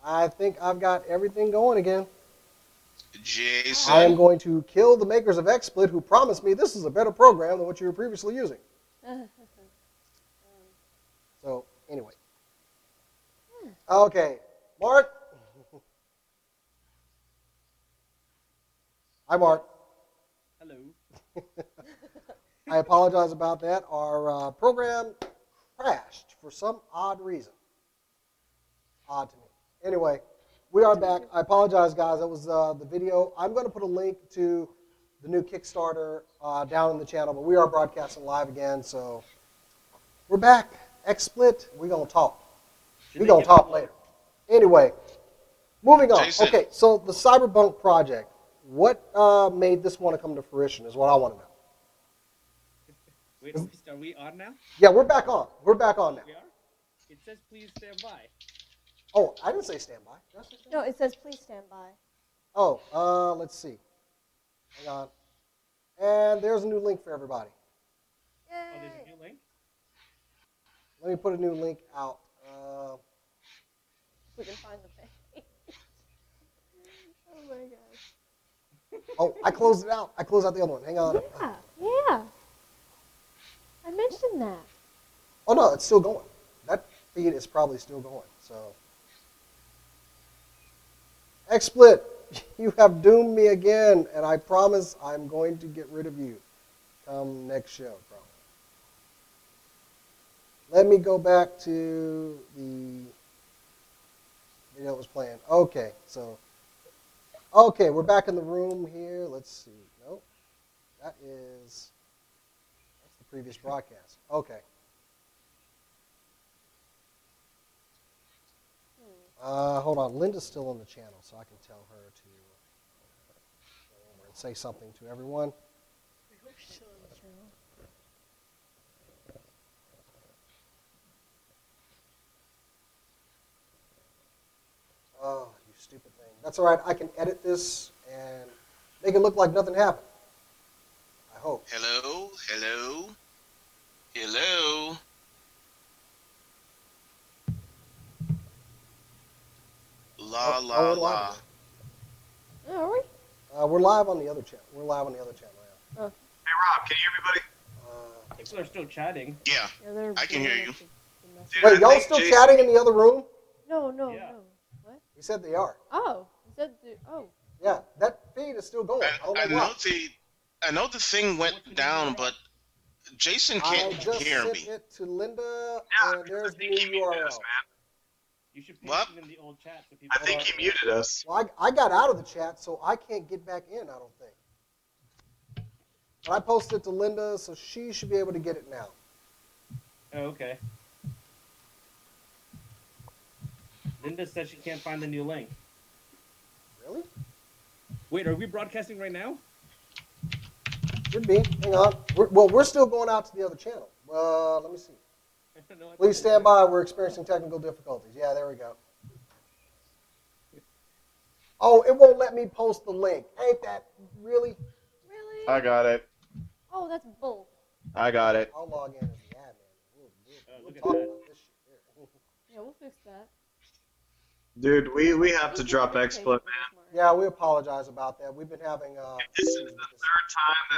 I think I've got everything going again. Jason. I am going to kill the makers of XSplit who promised me this is a better program than what you were previously using. So, anyway. Okay. Mark. Hi, Mark. Hello. I apologize about that. Our program crashed for some odd reason. Odd to me. Anyway, we are back. I apologize, guys. That was the video. I'm going to put a link to the new Kickstarter down in the channel, but we are broadcasting live again, so we're back. XSplit, we're going to talk. We're going to talk later. Anyway, moving on. Jason. Okay, so the Cyberpunk project, what made this want to come to fruition is what I want to know. Wait, are we on now? Yeah, we're back on. We're back on now. We are? It says please stand by. Oh, I didn't say stand by. Did I say stand by? No, it says please stand by. Oh, let's see. Hang on. And there's a new link for everybody. Yay! Oh, there's a new link? Let me put a new link out. We can find the page. Oh my gosh. Oh, I closed it out. I closed out the other one. Hang on. Yeah. I mentioned that. Oh, no, it's still going. That feed is probably still going. So, XSplit, you have doomed me again, and I promise I'm going to get rid of you come next show, probably. Let me go back to the video that was playing. Okay, we're back in the room here. Let's see. Nope. That's the previous broadcast. Okay. Hold on. Linda's still on the channel, so I can tell her to go over and say something to everyone. Oh, you stupid thing. That's all right. I can edit this and make it look like nothing happened. I hope. Hello, hello, hello. La la we're la. live Oh, are we? we're live on the other channel. We're live on the other channel. Yeah. Hey Rob, can you hear me, buddy? People are still chatting. Yeah, They're I can hear blowing you. up the message. Dude, Wait, I y'all think still Jason- chatting in the other room? No. Yeah. What? He said they are. Oh. Oh. Yeah, that feed is still going. I don't know why. I know the thing went down, but Jason I can't just hear sent me. it to Linda, Yeah, and there's I the think he new muted us, URL. man. You should What? paste it in the old chat so people. I think he muted us. Well, I got out of the chat, so I can't get back in, I don't think. But I posted it to Linda, so she should be able to get it now. Oh, okay. Linda said she can't find the new link. Really? Wait, are we broadcasting right now? Should be. Hang on. We're still going out to the other channel. Let me see. No, I Please stand by. We're experiencing technical difficulties. Yeah, there we go. Oh, it won't let me post the link. Ain't that really? Really? I got it. Oh, that's bull. I got it. I'll log in as the admin. We'll look at talk that. about this shit here. Yeah, we'll fix that. Dude, we have to drop XSplit, man. Yeah, we apologize about that. We've been having. This is the third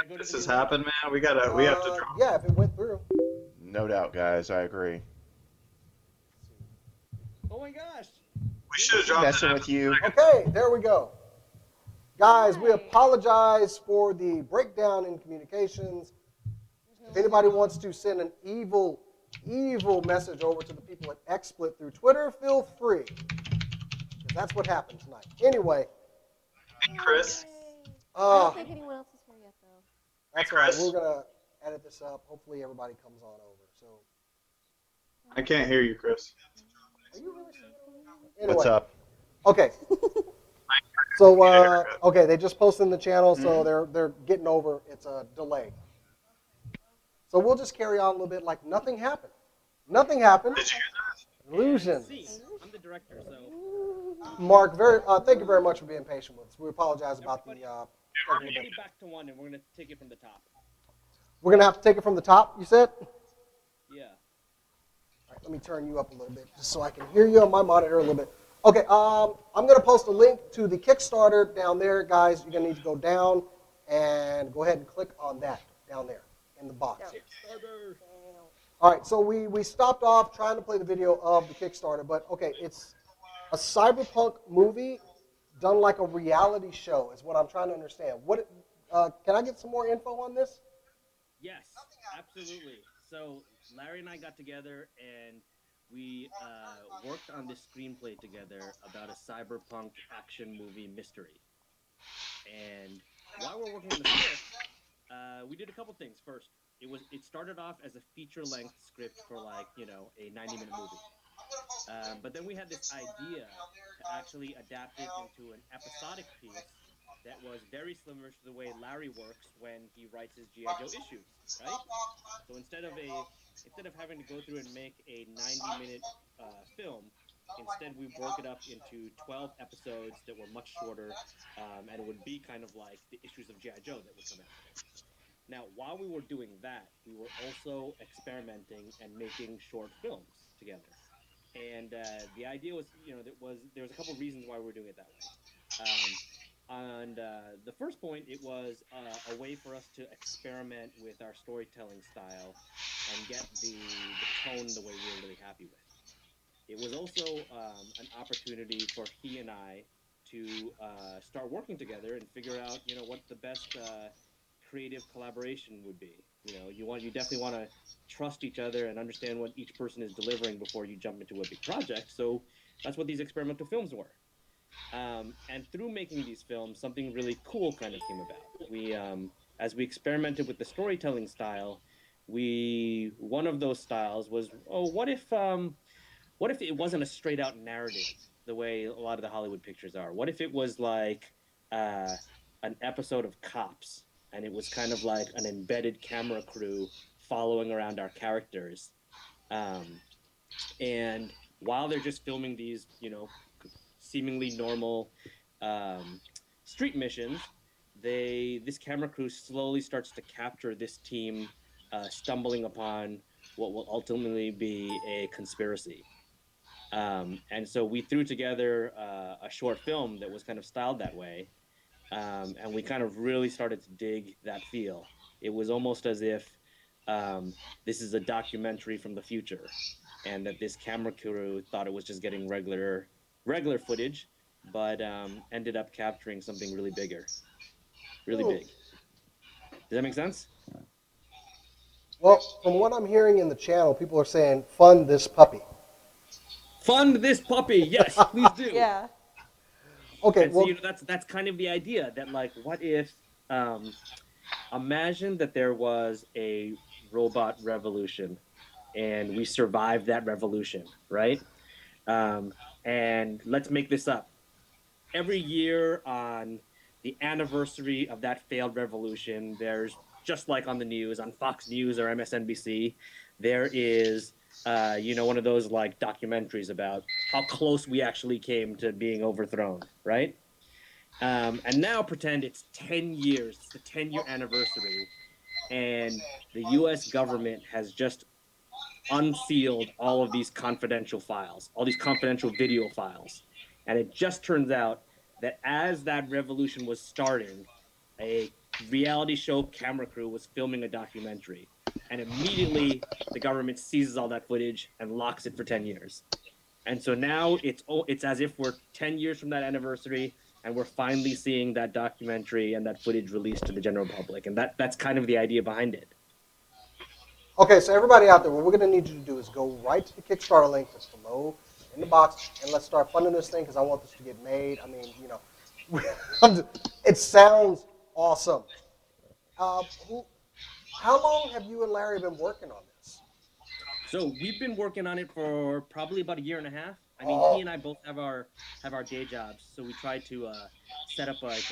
time that this has happened, man. We have to drop. Yeah, if it went through. No doubt, guys. I agree. Oh my gosh! We should have dropped Messing it. with you. Okay, there we go. Guys, we apologize for the breakdown in communications. If anybody wants to send an evil message over to the people at XSplit through Twitter, feel free. 'Cause that's what happened tonight. Anyway. Chris. I don't think anyone else is here yet, though. That's all right. We're going to edit this up. Hopefully everybody comes on over. So, I can't hear you, Chris. are you really saying that? Anyway. What's up? Okay. So, okay, they just posted in the channel, so they're getting over. It's a delay. So we'll just carry on a little bit like nothing happened. Nothing happened. Did you hear Illusions. See, I'm the director, so. Mark, thank you very much for being patient with us. We apologize about the technical Everybody difficulties. back to one, and we're gonna take it from the top. We're going to have to take it from the top, you said? Yeah. All right, let me turn you up a little bit just so I can hear you on my monitor a little bit. Okay, I'm going to post a link to the Kickstarter down there, guys. You're going to need to go down and go ahead and click on that down there in the box. Down. Kickstarter. All right, so we stopped off trying to play the video of the Kickstarter, but okay, it's a cyberpunk movie done like a reality show is what I'm trying to understand. What can I get some more info on this? Yes, absolutely. So Larry and I got together and we worked on this screenplay together about a cyberpunk action movie mystery. And while we're working on the script, we did a couple things. First, it started off as a feature-length script for like a 90-minute movie. But then we had this idea to actually adapt it into an episodic piece that was very similar to the way Larry works when he writes his GI Joe issues, right? So instead of having to go through and make a 90-minute film, instead we broke it up into 12 episodes that were much shorter, and it would be kind of like the issues of GI Joe that would come out. Now, while we were doing that, we were also experimenting and making short films together. And the idea was, there was a couple of reasons why we were doing it that way. And the first point, it was a way for us to experiment with our storytelling style and get the tone the way we were really happy with. It was also an opportunity for he and I to start working together and figure out, what the best creative collaboration would be. You definitely want to trust each other and understand what each person is delivering before you jump into a big project. So that's what these experimental films were. And through making these films, something really cool kind of came about. As we experimented with the storytelling style, one of those styles was, what if it wasn't a straight out narrative the way a lot of the Hollywood pictures are? What if it was like an episode of Cops, and it was kind of like an embedded camera crew following around our characters, and while they're just filming these, seemingly normal street missions, this camera crew slowly starts to capture this team stumbling upon what will ultimately be a conspiracy. And so we threw together a short film that was kind of styled that way, and we kind of really started to dig that feel. It was almost as if this is a documentary from the future, and that this camera crew thought it was just getting regular footage, but ended up capturing something really really Ooh. big. Does that make sense? Well, from what I'm hearing in the channel, people are saying, fund this puppy. Fund this puppy, yes, please do. Yeah. Okay, And so well, that's kind of the idea that, like, what if imagine that there was a robot revolution and we survived that revolution, right? And let's make this up. Every year on the anniversary of that failed revolution, there's, just like on the news, on Fox News or MSNBC, there is, one of those like documentaries about how close we actually came to being overthrown, right? And now pretend it's 10 years, it's the 10-year anniversary, and the US government has just unsealed all of these confidential files, all these confidential video files. And it just turns out that as that revolution was starting, a reality show camera crew was filming a documentary. And immediately the government seizes all that footage and locks it for 10 years. And so now it's as if we're 10 years from that anniversary and we're finally seeing that documentary and that footage released to the general public. And that's kind of the idea behind it. okay, so everybody out there, what we're going to need you to do is go right to the Kickstarter link that's below in the box, and let's start funding this thing because I want this to get made. I mean, it sounds awesome. How long have you and Larry been working on this? So we've been working on it for probably about a year and a half. I mean, he and I both have our day jobs, so we try to set up like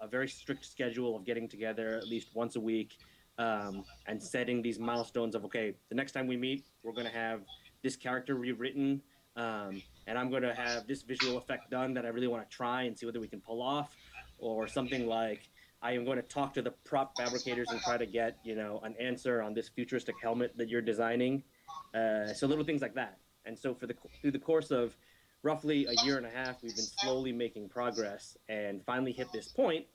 a very strict schedule of getting together at least once a week, and setting these milestones of, okay, the next time we meet, we're going to have this character rewritten, and I'm going to have this visual effect done that I really want to try and see whether we can pull off, or something like, I am going to talk to the prop fabricators and try to get, an answer on this futuristic helmet that you're designing. So little things like that. And so through the course of roughly a year and a half, we've been slowly making progress and finally hit this point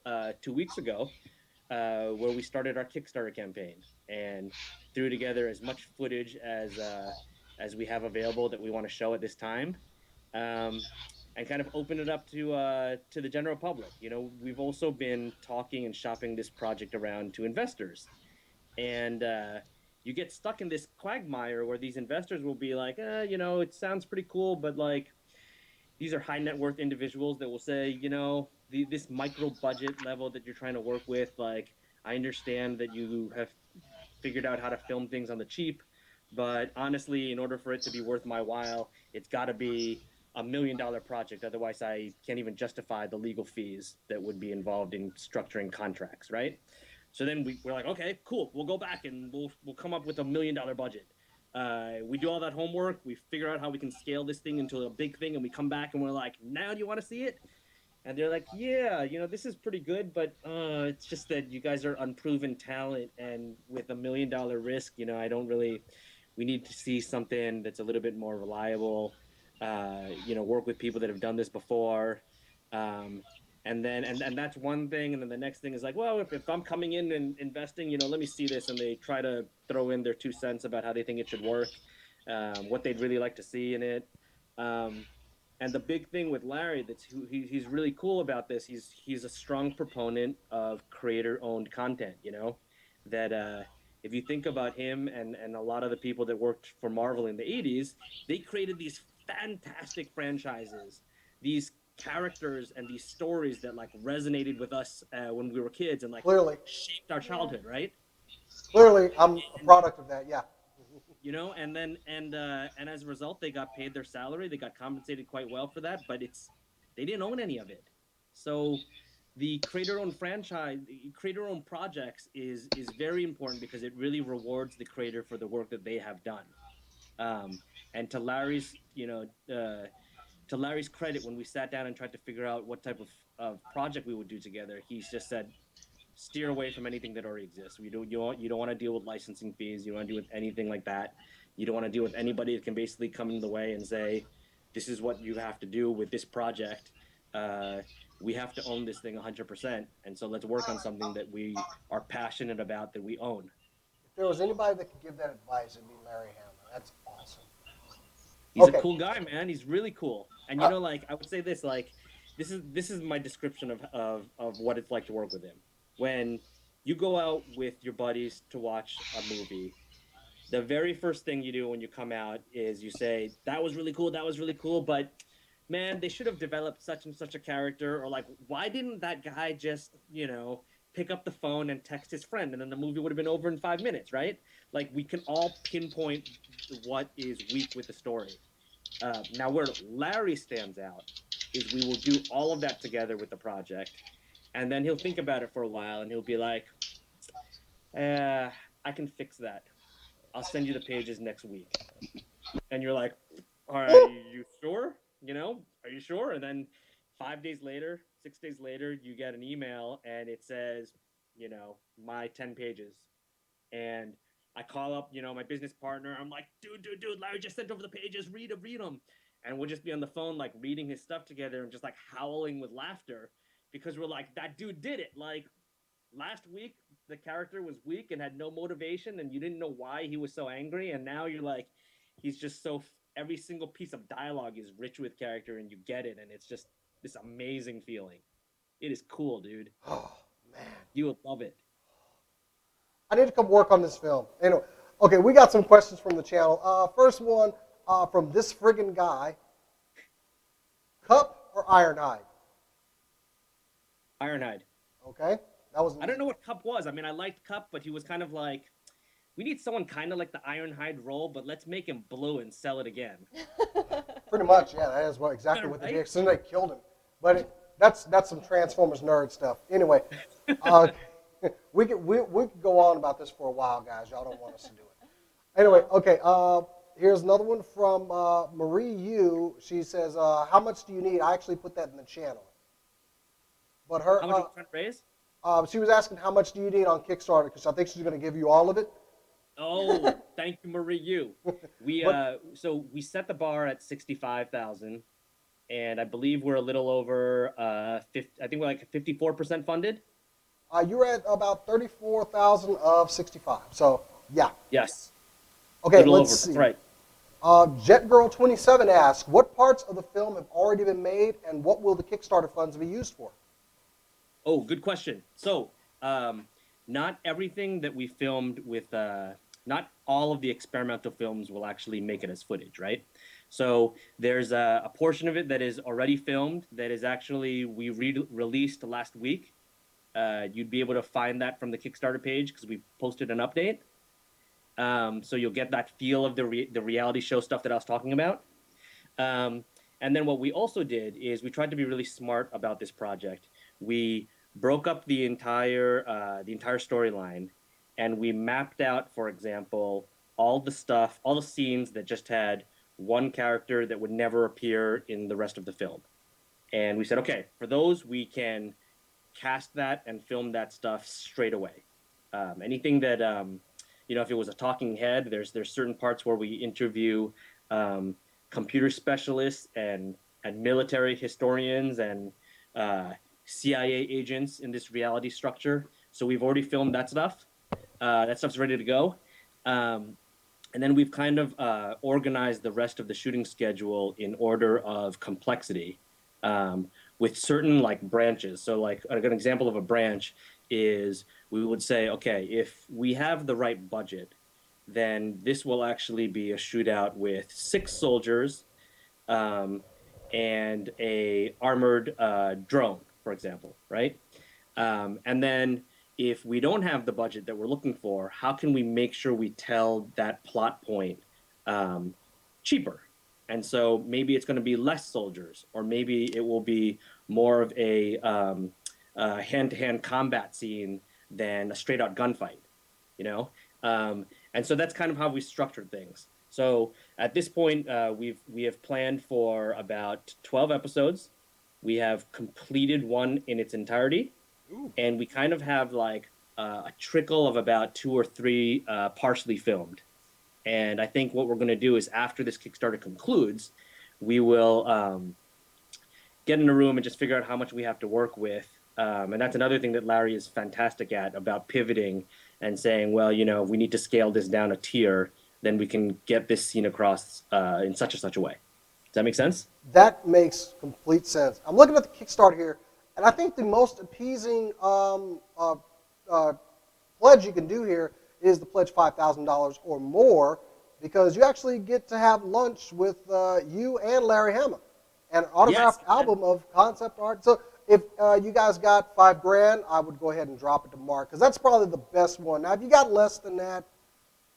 2 weeks ago where we started our Kickstarter campaign and threw together as much footage as we have available that we want to show at this time, and kind of open it up to the general public. You know, we've also been talking and shopping this project around to investors, and you get stuck in this quagmire where these investors will be like, you know, it sounds pretty cool, but like these are high net worth individuals that will say, you know, this micro budget level that you're trying to work with, like, I understand that you have figured out how to film things on the cheap, but honestly, in order for it to be worth my while, it's got to be $1 million project. Otherwise, I can't even justify the legal fees that would be involved in structuring contracts, right? So then we're like, okay, cool. We'll go back and we'll come up with $1 million budget. We do all that homework. We figure out how we can scale this thing into a big thing, and we come back and we're like, now do you want to see it? And they're like, yeah, you know, this is pretty good, but it's just that you guys are unproven talent, and with $1 million risk, you know, I don't really. We need to see something that's a little bit more reliable. You know, work with people that have done this before. Um, and that's one thing, and then the next thing is like, well, if I'm coming in and investing, you know, let me see this, and they try to throw in their 2 cents about how they think it should work, what they'd really like to see in it. Um, and the big thing with Larry, he's really cool about this. He's a strong proponent of creator-owned content. You know, that if you think about him and a lot of the people that worked for Marvel in the '80s, they created these fantastic franchises, these characters and these stories that like resonated with us when we were kids and like Clearly. shaped our childhood, right? Clearly, I'm a product of that. Yeah. You know, and then and as a result, they got paid their salary, they got compensated quite well for that, but they didn't own any of it. So the creator-owned franchise, creator-owned projects is very important because it really rewards the creator for the work that they have done. And to Larry's, to Larry's credit, when we sat down and tried to figure out what type of project we would do together, he's just said, steer away from anything that already exists. You don't want to deal with licensing fees. You don't want to deal with anything like that. You don't want to deal with anybody that can basically come in the way and say, this is what you have to do with this project. We have to own this thing 100%. And so let's work on something that we are passionate about, that we own. If there was anybody that could give that advice, it'd be Larry Hama. That's awesome. He's a cool guy, man. He's really cool. And you know, like, I would say this, like, this is my description of what it's like to work with him. When you go out with your buddies to watch a movie, the very first thing you do when you come out is you say, that was really cool, but man, they should have developed such and such a character, or like, why didn't that guy just, you know, pick up the phone and text his friend, and then the movie would have been over in 5 minutes, right? Like, we can all pinpoint what is weak with the story. Now, where Larry stands out is we will do all of that together with the project, and then he'll think about it for a while, and he'll be like, I can fix that. I'll send you the pages next week. And you're like, are you sure? You know, are you sure? And then 5 days later, 6 days later, you get an email, and it says, you know, my 10 pages. And I call up, you know, my business partner. I'm like, dude, Larry just sent over the pages. Read them. And we'll just be on the phone, like, reading his stuff together and just, like, howling with laughter because we're like, that dude did it. Like, last week, the character was weak and had no motivation, and you didn't know why he was so angry. And now you're like, he's just so, every single piece of dialogue is rich with character, and you get it. And it's just this amazing feeling. It is cool, dude. Oh, man. You will love it. I need to come work on this film. Anyway, okay, we got some questions from the channel. First one from this friggin' guy. Cup or Ironhide? Ironhide. Okay. That was. I don't know what Cup was. I mean, I liked Cup, but he was kind of like, we need someone kind of like the Ironhide role, but let's make him blue and sell it again. Pretty much, yeah. That is exactly what they did. So they killed him. But that's some Transformers nerd stuff. Anyway, we could go on about this for a while, guys. Y'all don't want us to do it. Anyway, okay. Here's another one from Marie Yu. She says, "How much do you need?" I actually put that in the channel. But her. How much are you trying to raise? She was asking how much do you need on Kickstarter because I think she's going to give you all of it. Oh, thank you, Marie Yu. So we set the bar at 65,000. and I believe we're a little over 50, I think we're like 54% funded. You're at about 34,000 of 65. So yeah. Yes. Okay, Little let's over. see. That's right. JetGirl27 asks, what parts of the film have already been made, and what will the Kickstarter funds be used for? Oh, good question. So, not everything that we filmed with, not all of the experimental films will actually make it as footage, right? So there's a portion of it that is already filmed that is actually we released last week. You'd be able to find that from the Kickstarter page because we posted an update. So you'll get that feel of the reality show stuff that I was talking about. And then what we also did is we tried to be really smart about this project. We broke up the entire storyline, and we mapped out, for example, all the stuff, all the scenes that just had one character that would never appear in the rest of the film. And we said, okay, for those we can cast that and film that stuff straight away. Anything that if it was a talking head, there's certain parts where we interview computer specialists and military historians and CIA agents in this reality structure. So we've already filmed that stuff. That stuff's ready to go. And then we've kind of organized the rest of the shooting schedule in order of complexity with certain like branches. So like an example of a branch is we would say, okay, if we have the right budget, then this will actually be a shootout with 6 soldiers and a armored drone, for example, right? And then if we don't have the budget that we're looking for, how can we make sure we tell that plot point cheaper? And so maybe it's going to be less soldiers, or maybe it will be more of a hand-to-hand combat scene than a straight-out gunfight, you know? And so that's kind of how we structured things. So at this point, we have planned for about 12 episodes. We have completed one in its entirety. Ooh. And we kind of have like a trickle of about 2 or 3 partially filmed. And I think what we're going to do is after this Kickstarter concludes, we will get in a room and just figure out how much we have to work with. And that's another thing that Larry is fantastic at, about pivoting and saying, well, if we need to scale this down a tier, then we can get this scene across in such and such a way. Does that make sense? That makes complete sense. I'm looking at the Kickstarter here, and I think the most appeasing pledge you can do here is the pledge $5,000 or more, because you actually get to have lunch with you and Larry Hama, and an autographed album of concept art. So if you guys got $5,000, I would go ahead and drop it to Mark, because that's probably the best one. Now, if you got less than that,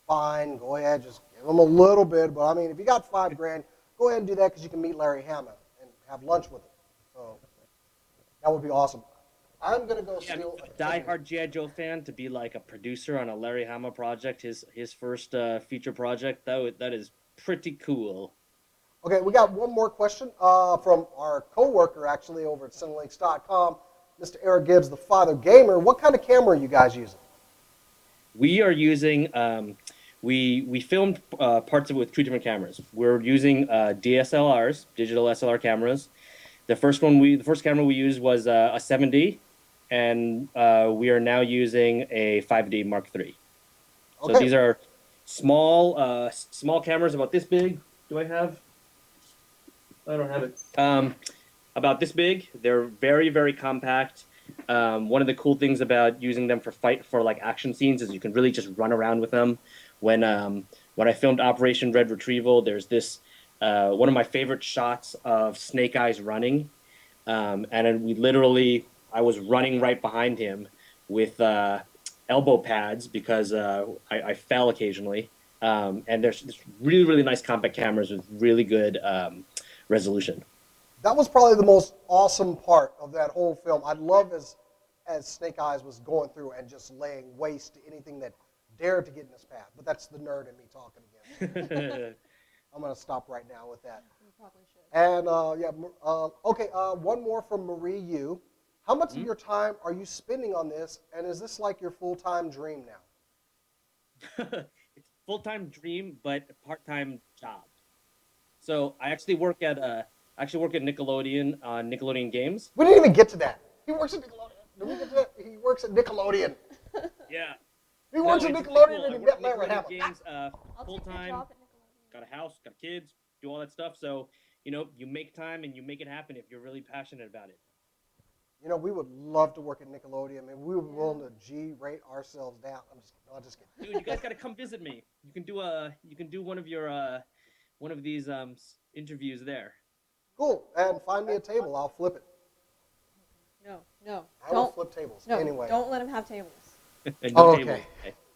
fine, go ahead, just give them a little bit. But I mean, if you got $5,000, go ahead and do that, because you can meet Larry Hama and have lunch with him. So that would be awesome. I'm gonna go steal a diehard G.I. Joe fan to be like a producer on a Larry Hama project, his first feature project. That is pretty cool. Okay, we got one more question from our coworker actually over at Cinelinks.com, Mr. Eric Gibbs, the Father Gamer. What kind of camera are you guys using? We are using we filmed parts of it with 2 different cameras. We're using DSLRs, digital SLR cameras. The first camera we used was a 7D, and we are now using a 5D Mark III. So okay. These are small cameras about this big. Do I have? I don't have it. About this big. They're very, very compact. One of the cool things about using them for like action scenes is you can really just run around with them. When I filmed Operation Red Retrieval, there's this one of my favorite shots of Snake Eyes running, and then I was running right behind him with elbow pads because I fell occasionally. And there's really, really nice compact cameras with really good resolution. That was probably the most awesome part of that whole film. I love as Snake Eyes was going through and just laying waste to anything that dared to get in his path. But that's the nerd in me talking again. I'm going to stop right now with that. You probably should. And okay, one more from Marie Yu. How much of your time are you spending on this, and is this like your full-time dream now? It's a full-time dream, but a part-time job. So I actually work at I actually work at Nickelodeon, Nickelodeon Games. We didn't even get to that. He works at Nickelodeon. Did we get to that? He works at Nickelodeon. Yeah. He works at it's really Nickelodeon cool. and I he work met at Larry Nickelodeon Hamill. Games, I'll full take your time. job at Nickelodeon. Got a house, got kids, do all that stuff. So, you make time and you make it happen if you're really passionate about it. You know, we would love to work at Nickelodeon. I mean, we were willing to G-rate ourselves down. I'm just kidding. Dude, you guys got to come visit me. You can do one of your one of these interviews there. Cool. And find me a table. I'll flip it. No. I will flip tables. No, Anyway. don't let him have tables. No Okay. tables.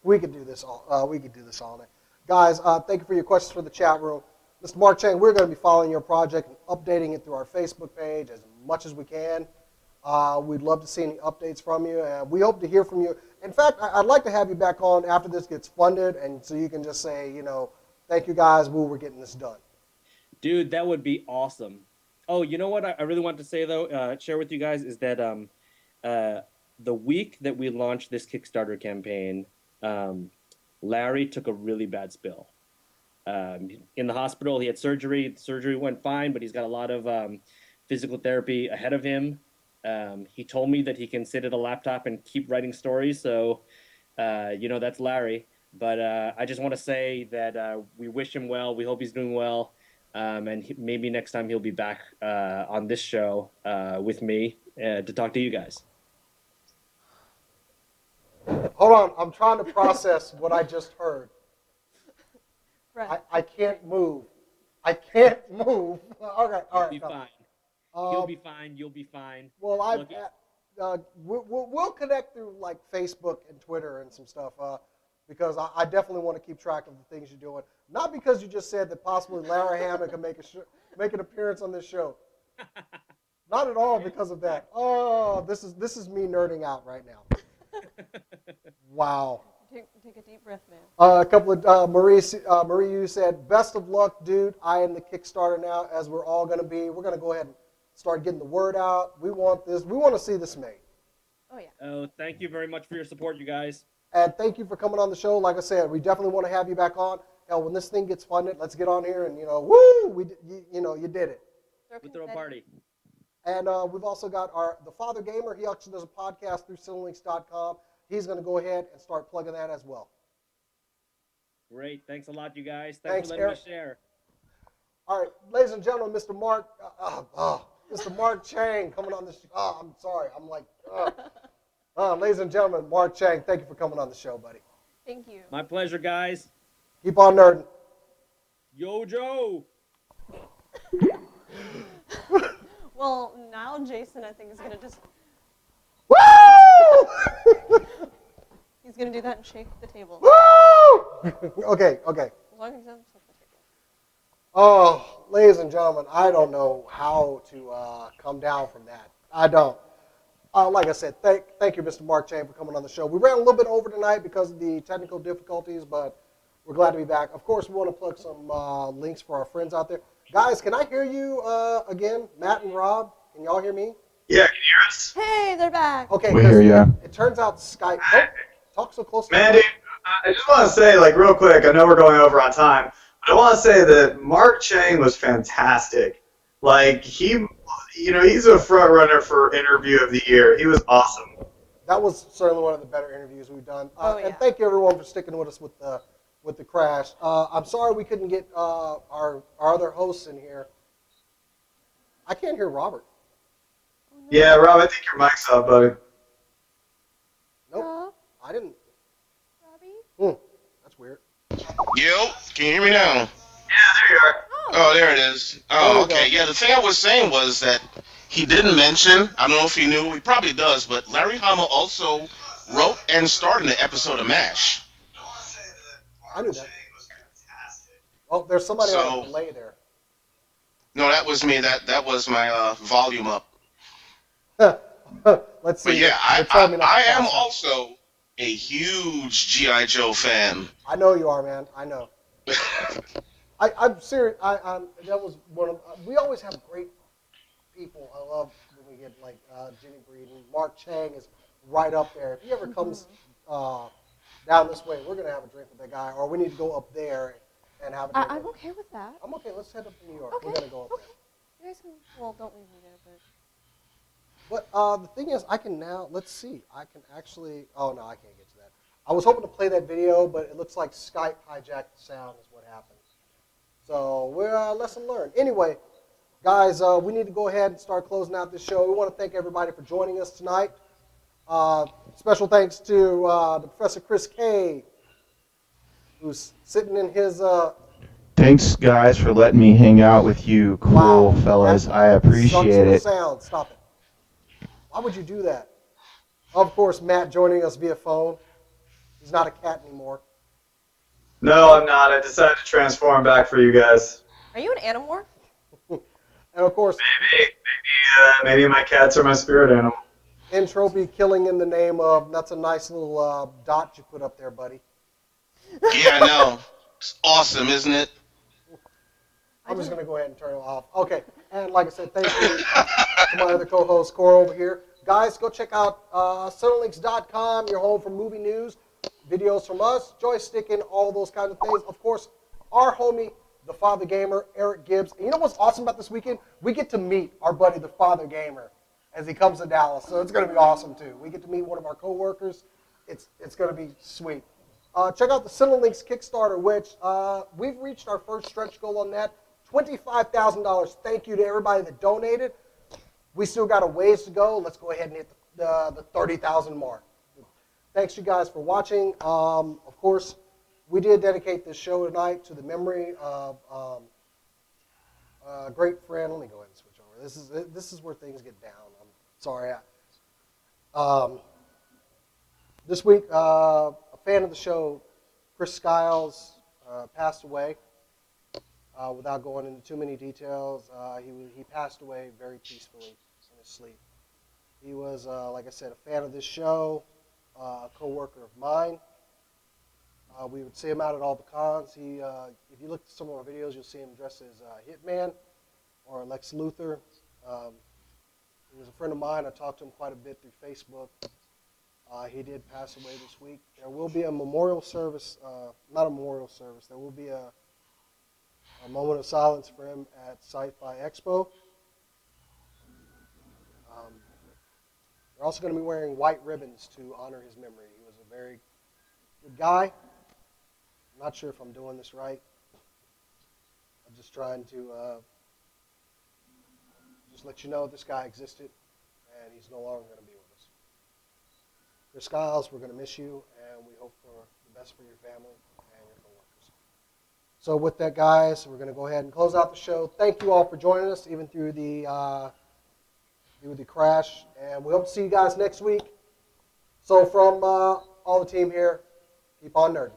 We could do this all. We could do this all night, guys. Thank you for your questions for the chat room, Mr. Mark Chang. We're going to be following your project and updating it through our Facebook page as much as we can. We'd love to see any updates from you, and we hope to hear from you. In fact, I'd like to have you back on after this gets funded, and so you can just say, thank you guys, we're getting this done. Dude, that would be awesome. Oh, you know what I really want to say, though, share with you guys, is that the week that we launched this Kickstarter campaign, Larry took a really bad spill. In the hospital, he had surgery. The surgery went fine, but he's got a lot of physical therapy ahead of him. He told me that he can sit at a laptop and keep writing stories, so, that's Larry. But I just want to say that we wish him well. We hope he's doing well. And maybe next time he'll be back on this show with me to talk to you guys. Hold on, I'm trying to process what I just heard. Right. I can't move. I can't move. All right. You'll be fine. He'll be Um, fine. You'll be fine. Well, Look, we'll connect through like Facebook and Twitter and some stuff because I definitely want to keep track of the things you're doing. Not because you just said that possibly Larry Hammond can make an appearance on this show. Not at all because of that. Oh, this is me nerding out right now. Wow. Take a deep breath, man. A couple of Marie, you said, best of luck, dude. I am the Kickstarter now, as we're all going to be. We're going to go ahead and start getting the word out. We want this. We want to see this made. Oh, yeah. Oh, thank you very much for your support, you guys. And thank you for coming on the show. Like I said, we definitely want to have you back on. Hell, when this thing gets funded, let's get on here and, woo, you did it. We'll throw a party. And we've also got the Father Gamer. He actually does a podcast through cinelinks.com. He's going to go ahead and start plugging that as well. Great. Thanks a lot, you guys. Thanks, for letting Eric. me share. All right, ladies and gentlemen, Mr. Mark, Mr. Mark Chang coming on the show. Oh, I'm sorry. I'm like, ladies and gentlemen, Mark Chang, thank you for coming on the show, buddy. Thank you. My pleasure, guys. Keep on nerding. Yo, Joe. Well, now Jason, I think, is going to just... Woo! He's going to do that and shake the table. Woo! Okay. As long as he doesn't shake the table. Oh, ladies and gentlemen, I don't know how to come down from that. I don't. Like I said, thank you, Mr. Mark Chang, for coming on the show. We ran a little bit over tonight because of the technical difficulties, but we're glad to be back. Of course, we want to plug some links for our friends out there. Guys, can I hear you again? Matt and Rob, can y'all hear me? Yeah, can you hear us? Hey, they're back. Okay, We hear ya. It turns out Skype. Oh, talk so close to Man, me. dude, I just want to say, real quick, I know we're going over on time, but I want to say that Mark Chang was fantastic. He's a front runner for Interview of the Year. He was awesome. That was certainly one of the better interviews we've done. Yeah. And thank you, everyone, for sticking with us with the crash. I'm sorry we couldn't get our other hosts in here. I can't hear Robert. Oh, no. Yeah, Rob, I think your mic's up, buddy. Nope, Rob? I didn't. Robbie? That's weird. Yo, can you hear me now? Yeah, there you are. Oh, there it is. There Oh, we okay. go. Yeah, the thing I was saying was that he didn't mention, I don't know if he knew, he probably does, but Larry Hama also wrote and starred in the episode of MASH. I knew that. Oh, there's somebody on So- a delay there. No, that was me. That was my volume up. Let's see. But yeah, They're telling me not to I am pass that. also a huge G.I. Joe fan. I know you are, man. I know. I'm serious. That was one of. We always have great people. I love when we get like Jenny Breed and Mark Chang is right up there. If he ever comes down this way, we're gonna have a drink with that guy, or we need to go up there and have a drink. I'm okay with that. I'm okay. Let's head up to New York. Okay. We're gonna go up Okay. You guys can, well, don't leave me there, but. But the thing is, I can now, let's see, I can actually, oh no, I can't get to that. I was hoping to play that video, but it looks like Skype hijacked the sound is what happened. So we're lesson learned. Anyway, guys, we need to go ahead and start closing out this show. We want to thank everybody for joining us tonight. Special thanks to the Professor Chris K, who's sitting in his... Thanks, guys, for letting me hang out with you cool fellas. I Sucks appreciate the it. sound. Stop it. Why would you do that? Of course, Matt joining us via phone. He's not a cat anymore. No, I'm not. I decided to transform back for you guys. Are you an animorph? And of course, Maybe my cats are my spirit animal. entropy killing in the name of, that's a nice little dot you put up there, buddy. Yeah, I know. It's awesome, isn't it? I'm just going to go ahead and turn it off. Okay, and like I said, thank you to my other co-host, Cora, over here. Guys, go check out Cinelinks.com, your home for movie news, videos from us, joysticking, all those kinds of things. Of course, our homie, the Father Gamer, Eric Gibbs. And you know what's awesome about this weekend? We get to meet our buddy, the Father Gamer, as he comes to Dallas. So it's going to be awesome, too. We get to meet one of our co-workers. It's going to be sweet. Check out the Cinelinks Kickstarter, which we've reached our first stretch goal on that, $25,000. Thank you to everybody that donated. We still got a ways to go. Let's go ahead and hit the 30,000 mark. Thanks, you guys, for watching. Of course, we did dedicate this show tonight to the memory of a great friend. Let me go ahead and switch over. This is where things get down. I'm sorry. This week, a fan of the show, Chris Skiles, passed away. Without going into too many details, he passed away very peacefully in his sleep. He was, like I said, a fan of this show, a co-worker of mine. We would see him out at all the cons. If you look at some of our videos, you'll see him dressed as Hitman or Lex Luthor. He was a friend of mine. I talked to him quite a bit through Facebook. He did pass away this week. There will be a memorial service, not a memorial service. There will be a moment of silence for him at Sci-Fi Expo. We're also going to be wearing white ribbons to honor his memory. He was a very good guy. I'm not sure if I'm doing this right. I'm just trying to just let you know this guy existed, and he's no longer going to be with us. Chris Skiles, we're going to miss you, and we hope for the best for your family and your coworkers. So with that, guys, we're going to go ahead and close out the show. Thank you all for joining us, even through the crash, and we hope to see you guys next week. So from all the team here, keep on nerding.